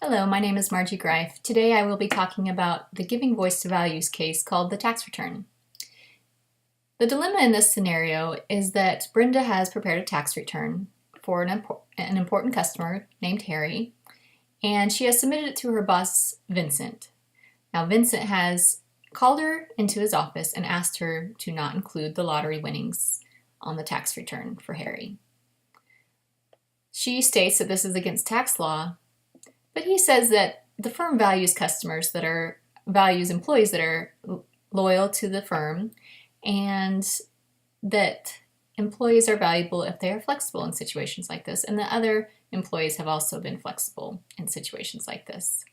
Hello, my name is Margie Greif. Today I will be talking about the giving voice to values case called the tax return. The dilemma in this scenario is that Brenda has prepared a tax return for an important customer named Harry, and she has submitted it to her boss, Vincent. Now, Vincent has called her into his office and asked her to not include the lottery winnings on the tax return for Harry. She states that this is against tax law, but he says that the firm values employees that are loyal to the firm, and that employees are valuable if they are flexible in situations like this, and that other employees have also been flexible in situations like this.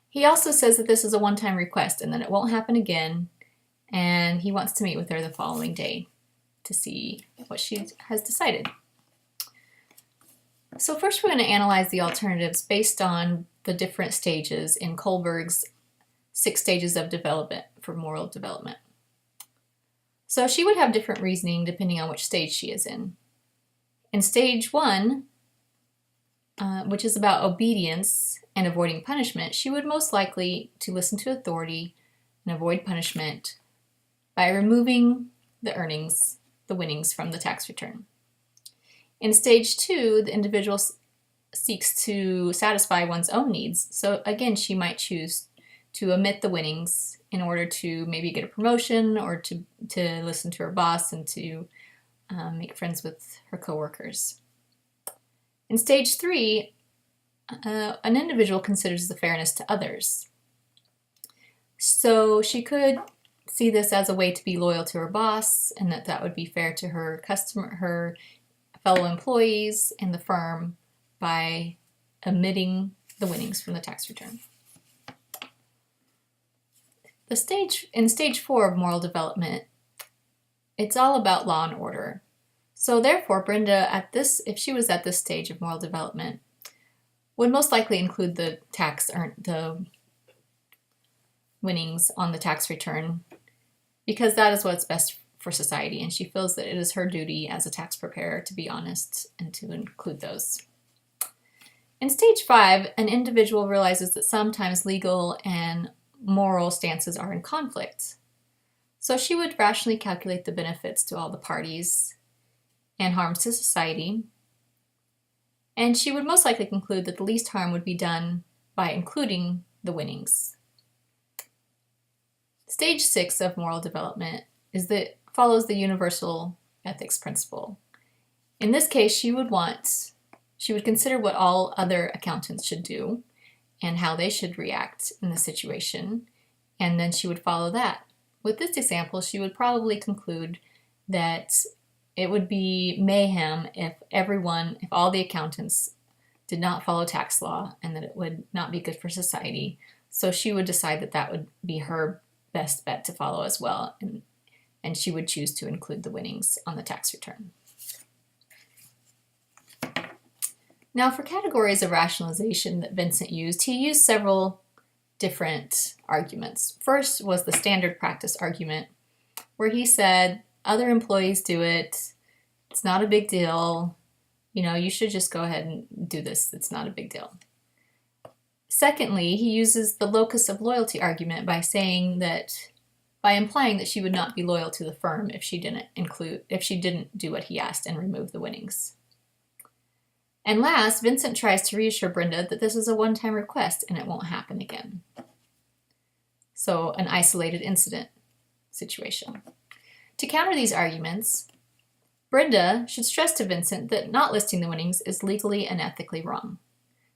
He also says that this is a one-time request and that it won't happen again, and he wants to meet with her the following day to see what she has decided. So first we're going to analyze the alternatives based on the different stages in Kohlberg's 6 stages of development for moral development. So she would have different reasoning depending on which stage she is in. In stage 1, which is about obedience and avoiding punishment, she would most likely to listen to authority and avoid punishment by removing the winnings from the tax return. In stage 2, the individual seeks to satisfy one's own needs. So again, she might choose to omit the winnings in order to maybe get a promotion or to listen to her boss and to make friends with her coworkers. In stage 3, an individual considers the fairness to others. So she could see this as a way to be loyal to her boss and that would be fair to her fellow employees and the firm by omitting the winnings from the tax return. In stage 4 of moral development, it's all about law and order. So therefore, Brenda, if she was at this stage of moral development, would most likely include the winnings on the tax return because that is what's best for society, and she feels that it is her duty as a tax preparer to be honest and to include those. In stage 5, an individual realizes that sometimes legal and moral stances are in conflict. So she would rationally calculate the benefits to all the parties and harms to society, and she would most likely conclude that the least harm would be done by including the winnings. Stage 6 of moral development follows the universal ethics principle. In this case, she would consider what all other accountants should do and how they should react in the situation, and then she would follow that. With this example, she would probably conclude that it would be mayhem if all the accountants did not follow tax law and that it would not be good for society. So she would decide that that would be her best bet to follow as well, and she would choose to include the winnings on the tax return. Now, for categories of rationalization that Vincent used, he used several different arguments. First was the standard practice argument, where he said, other employees do it, it's not a big deal, you should just go ahead and do this, it's not a big deal. Secondly, he uses the locus of loyalty argument by implying that she would not be loyal to the firm if she didn't do what he asked and remove the winnings. And last, Vincent tries to reassure Brenda that this is a one-time request and it won't happen again. So an isolated incident situation. To counter these arguments, Brenda should stress to Vincent that not listing the winnings is legally and ethically wrong,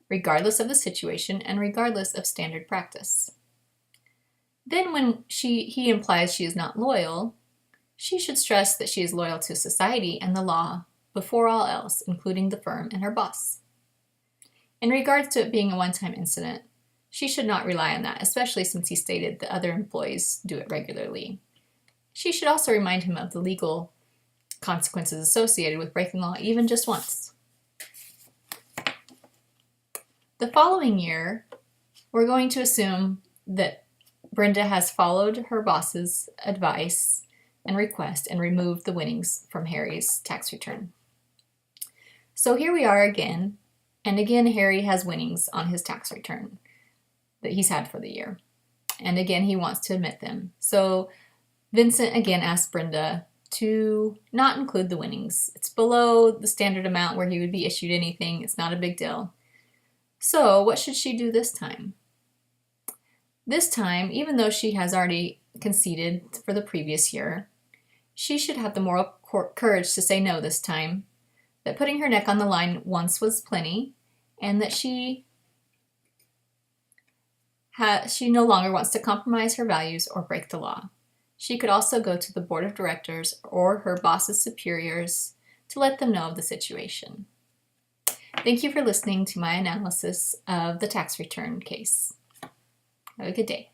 regardless of the situation and regardless of standard practice. Then when he implies she is not loyal, she should stress that she is loyal to society and the law before all else, including the firm and her boss. In regards to it being a one-time incident, she should not rely on that, especially since he stated that other employees do it regularly. She should also remind him of the legal consequences associated with breaking law even just once. The following year, we're going to assume that Brenda has followed her boss's advice and request and removed the winnings from Harry's tax return. So here we are again, And again, Harry has winnings on his tax return that he's had for the year. And again, he wants to admit them. So Vincent again asks Brenda to not include the winnings. It's below the standard amount where he would be issued anything. It's not a big deal. So what should she do this time? This time, even though she has already conceded for the previous year, she should have the moral courage to say no this time, that putting her neck on the line once was plenty, and that she no longer wants to compromise her values or break the law. She could also go to the board of directors or her boss's superiors to let them know of the situation. Thank you for listening to my analysis of the tax return case. Have a good day.